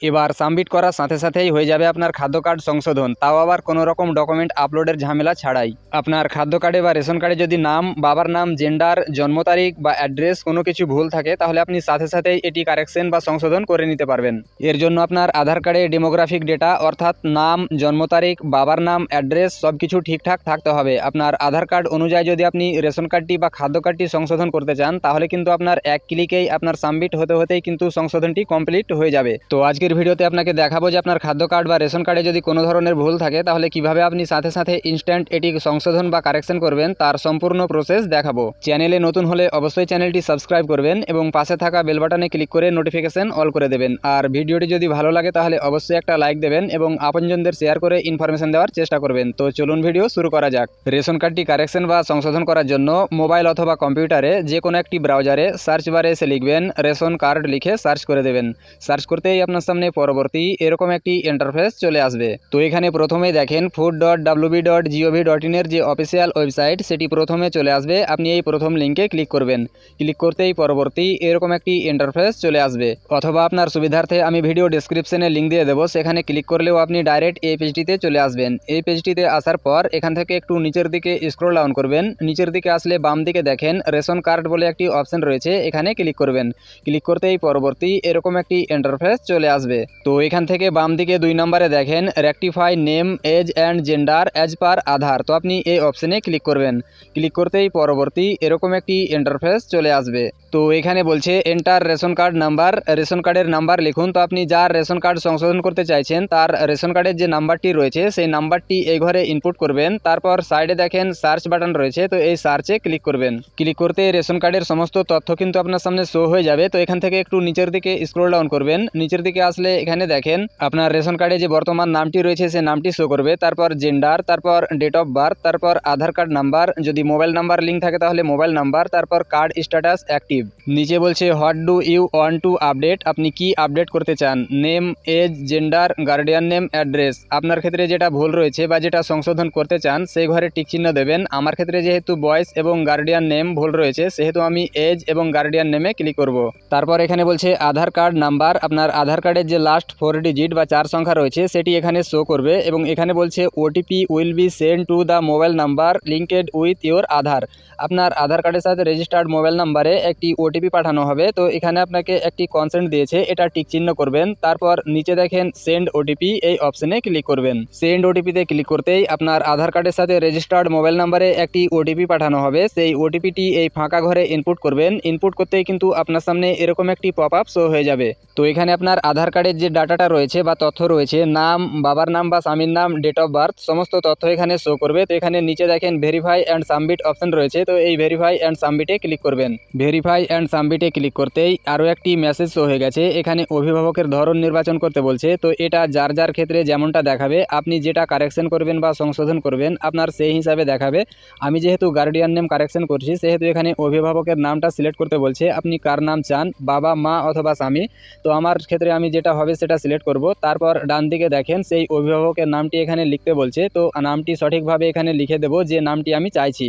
এবার সাবমিট করার সাথে সাথেই হয়ে যাবে আপনার খাদ্য কার্ড সংশোধন, তাও আবার কোনো রকম ডকুমেন্ট আপলোডের ঝামেলা ছাড়াই। আপনার খাদ্য কার্ডে বা রেশন কার্ডে যদি নাম, বাবার নাম, জেন্ডার, জন্ম তারিখ বা অ্যাড্রেস কোনো কিছু ভুল থাকে তাহলে আপনি সাথে সাথেই এটি কারেকশন বা সংশোধন করে নিতে পারবেন। এর জন্য আপনার আধার কার্ডে ডেমোগ্রাফিক ডেটা অর্থাৎ নাম, জন্ম তারিখ, বাবার নাম, অ্যাড্রেস সব কিছু ঠিকঠাক থাকতে হবে। আপনার আধার কার্ড অনুযায়ী যদি আপনি রেশন কার্ডটি বা খাদ্য কার্ডটি সংশোধন করতে চান তাহলে কিন্তু আপনার এক ক্লিকেই আপনার সাবমিট হতে হতেই কিন্তু সংশোধনটি কমপ্লিট হয়ে যাবে। তো আজকের ভিডিওতে আপনাকে দেখাবো যে আপনার খাদ্য কার্ড বা রেশন কার্ডে যদি কোনো ধরনের ভুল থাকে তাহলে কিভাবে আপনি সাথে সাথে ইনস্ট্যান্ট এটি সংশোধন বা কারেকশন করবেন তার সম্পূর্ণ প্রসেস দেখাবো। চ্যানেলে নতুন হলে অবশ্যই চ্যানেলটি সাবস্ক্রাইব করবেন এবং পাশে থাকা বেল বাটনে ক্লিক করে নোটিফিকেশন অল করে দেবেন। আর ভিডিওটি যদি ভালো লাগে তাহলে অবশ্যই একটা লাইক দেবেন এবং আপনজনদের শেয়ার করে ইনফরমেশন দেওয়ার চেষ্টা করবেন। তো চলুন ভিডিও শুরু করা যাক। রেশন কার্ডটি কারেকশন বা সংশোধন করার জন্য মোবাইল অথবা কম্পিউটারে যে কোনো একটি ব্রাউজারে সার্চ বারে এসে লিখবেন রেশন কার্ড লিখে সার্চ করে দেবেন। সার্চ করতেই আপনার সামনে পরবর্তী এরকম একটি ইন্টারফেস চলে আসবে। তো এখানে প্রথমে দেখেন food.wb.gov.in এর যে অফিসিয়াল ওয়েবসাইট সেটি প্রথমে চলে আসবে। আপনি এই প্রথম লিঙ্কে ক্লিক করবেন। ক্লিক করতেই পরবর্তী এরকম একটি ইন্টারফেস চলে আসবে, অথবা আপনার সুবিধার্থে আমি ভিডিও ডেসক্রিপশনে লিঙ্ক দিয়ে দেবো, সেখানে ক্লিক করলেও আপনি ডাইরেক্ট এই পেজটিতে চলে আসবেন। এই পেজটিতে আসার পর এখান থেকে একটু নিচের দিকে স্ক্রল ডাউন করবেন। নিচের দিকে আসলে বাম দিকে দেখেন রেশন কার্ড বলে একটি অপশন রয়েছে, এখানে ক্লিক করবেন। ক্লিক করতেই পরবর্তী এরকম একটি ইন্টারফেস চলে আসবে। তো এখান থেকে বাম দিকে 2 নম্বরে দেখেন rectify name, age and gender as per Aadhaar. তো আপনি এই অপশনে ক্লিক করবেন। ক্লিক করতেই পরবর্তী এরকম একটি ইন্টারফেস চলে আসবে। তো এখানে বলছে enter ration card number, ration কার্ডের নাম্বার লিখুন। তো আপনি যার রেশন কার্ড সংশোধন করতে চাইছেন তার রেশন কার্ডের যে নাম্বারটি রয়েছে সেই নাম্বারটি এই ঘরে ইনপুট করবেন। তারপর সাইডে দেখেন সার্চ বাটন রয়েছে, তো এই সার্চে ক্লিক করবেন। ক্লিক করতে রেশন কার্ডের সমস্ত তথ্য কিন্তু আপনার সামনে শো হয়ে যাবে। তো এখান থেকে একটু নিচের দিকে স্ক্রল ডাউন করবেন। নিচের দিকে আসলে এখানে দেখেন আপনার রেশন কার্ডে যে বর্তমান নামটি রয়েছে সেই নামটি শো করবে, তারপর জেন্ডার, তারপর ডেট অফ বার্থ, তারপর আধার কার্ড নাম্বার, যদি মোবাইল নাম্বার লিঙ্ক থাকে তাহলে মোবাইল নাম্বার, তারপর কার্ড স্ট্যাটাস অ্যাক্টিভ। নিচে বলছে what do you want to update, আপনি কি আপডেট করতে চান। Name, age, gender, guardian name, address. আপনার ক্ষেত্রে যেটা ভুল রয়েছে বা যেটা সংশোধন করতে চান সেই ঘরে টিক চিহ্ন দেবেন। আমার ক্ষেত্রে যেহেতু বয়স এবং গার্ডিয়ান নেম ভুল রয়েছে সেহেতু আমি এজ এবং গার্ডিয়ান নেমে ক্লিক করব। তারপর এখানে বলছে আধার কার্ড নাম্বার, আপনার আধার কার্ডের যে লাস্ট 4 ডিজিট বা 4 সংখ্যা রয়েছে সেটি এখানে শো করবে এবং এখানে বলছে OTP will be send to the mobile number linked with your Aadhaar. আপনার আধার কার্ডের সাথে রেজিস্টার্ড মোবাইল নাম্বারে একটি ওটিপি পাঠানো হবে। তো এখানে আপনাকে একটি কনসেন্ট দিয়েছে, এটা টিক চিহ্ন করবেন। তারপর নিচে দেখেন সেন্ড ওটিপি, এই অপশনে ক্লিক করবেন। সেন্ড ওটিপিতে ক্লিক করতেই আপনার আধার কার্ডের সাথে রেজিস্টার্ড মোবাইল নাম্বারে একটি ওটিপি পাঠানো হবে। সেই ওটিপিটি এই ফাঁকা ঘরে ইনপুট করবেন। ইনপুট করতেই কিন্তু আপনার সামনে এরকম একটি পপ আপ শো হয়ে যাবে। তো এখানে আপনার আধার কার্ডের যে ডাটাটা রয়েছে বা তথ্য রয়েছে, নাম, বাবার নাম বা স্বামীর নাম, ডেট অফ বার্থ, সমস্ত তথ্য এখানে শো করবে। তো এখানে নিচে দেখেন ভেরিফাই অ্যান্ড সাবমিট অপশন রয়েছে, তো এই ভেরিফাই অ্যান্ড সাবমিটে ক্লিক করবেন। ভেরিফাই অ্যান্ড সাবমিটে ক্লিক করতেই আরও একটি মেসেজ শো হয়ে গেছে। এখানে অভিভাবকের ধরন নির্বাচন করতে বলছে। তো এটা যার যার ক্ষেত্রে যেমনটা দেখাবে, আপনি যেটা কারেকশন করবেন বা সংশোধন করবেন আপনার সেই হিসাবে দেখাবে। আমি যেহেতু গার্ডিয়ান নেম কারেকশন করছি সেহেতু এখানে অভিভাবকের নামটা সিলেক্ট করতে বলছে। আপনি কার নাম চান, বাবা, মা অথবা স্বামী। তো আমার ক্ষেত্রে আমি যেটা হবে সেটা সিলেক্ট করব। তারপর ডান দিকে দেখেন সেই অভিভাবকের নামটি এখানে লিখতে বলছে। তো নামটি সঠিকভাবে এখানে লিখে দেব যে নামটি আমি চাইছি।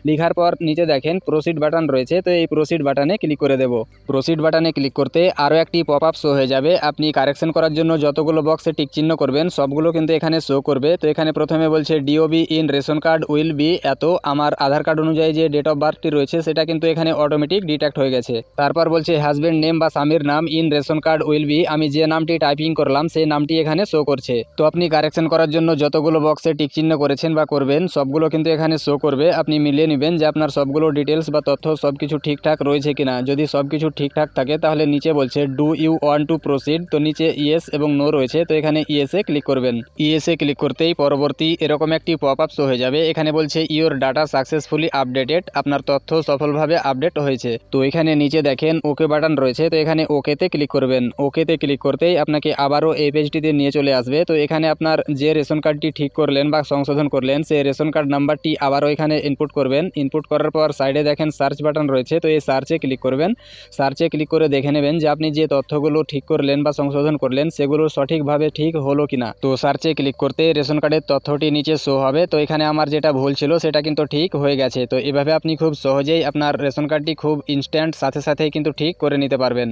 লিখার পর নিচে দেখেন প্রসিড বাটন রয়েছে, তো এই প্রসিড বাটনে ক্লিক করে দেব। প্রসিড বাটনে ক্লিক করতে আরও একটি পপ আপ শো হয়ে যাবে। আপনি কারেকশন করার জন্য যতগুলো বক্সে টিক চিহ্ন করবেন সবগুলো কিন্তু এখানে শো করবে। তো এখানে প্রথমে বলছে DOB in ration card will be এত। আমার আধার কার্ড অনুযায়ী যে ডেট অফ বার্থটি রয়েছে সেটা কিন্তু এখানে অটোমেটিক ডিটেক্ট হয়ে গেছে। তারপর বলছে হাজব্যান্ড নেম বা স্বামীর নাম in ration card will be, আমি যে নামটি টাইপিং করলাম সেই নামটি এখানে শো করছে। তো আপনি কারেকশন করার জন্য যতগুলো বক্সে টিক চিহ্ন করেছেন বা করবেন সবগুলো কিন্তু এখানে শো করবে। আপনি মিলিয়ে নেবেন যে আপনার সবগুলো ডিটেলস বা তথ্য সবকিছু ঠিকঠাক রয়েছে কিনা। যদি সবকিছু ঠিকঠাক থাকে তাহলে নিচে বলছে do you want to proceed, তো নিচে ইয়েস এবং নো রয়েছে, তো এখানে ইয়েসে ক্লিক করবেন। ইয়েসে ক্লিক করতেই পরবর্তী এরকম একটি পপ আপ শো হয়ে যাবে। এখানে বলছে ইওর ডাটা সাকসেসফুলি আপডেটেড, আপনার তথ্য সফলভাবে আপডেট হয়েছে। তো এখানে নিচে দেখেন ওকে বাটন রয়েছে, তো এখানে ওকেতে ক্লিক করবেন। ওকেতে ক্লিক করতেই আপনাকে আবারও এই পেজটিতে নিয়ে চলে আসবে। তো এখানে আপনার যে রেশন কার্ডটি ঠিক করলেন বা সংশোধন করলেন সেই রেশন কার্ড নাম্বারটি আবারও এখানে ইনপুট করবেন। ইনপুট করার পর সাইডে দেখেন সার্চ বাটন রয়েছে, তো এই সার্চে ক্লিক করবেন। সার্চে ক্লিক করে দেখে নেবেন যে আপনি যে তথ্যগুলো ঠিক করলেন বা সংশোধন করলেন সেগুলো সঠিকভাবে ঠিক হলো কিনা। তো সার্চে ক্লিক করতে রেশন কার্ডের তথ্যটি নিচে শো হবে। তো এখানে আমার যেটা ভুল ছিল সেটা কিন্তু ঠিক হয়ে গেছে। তো এভাবে আপনি খুব সহজেই আপনার রেশন কার্ডটি খুব ইনস্ট্যান্ট সাথে সাথেই কিন্তু ঠিক করে নিতে পারবেন।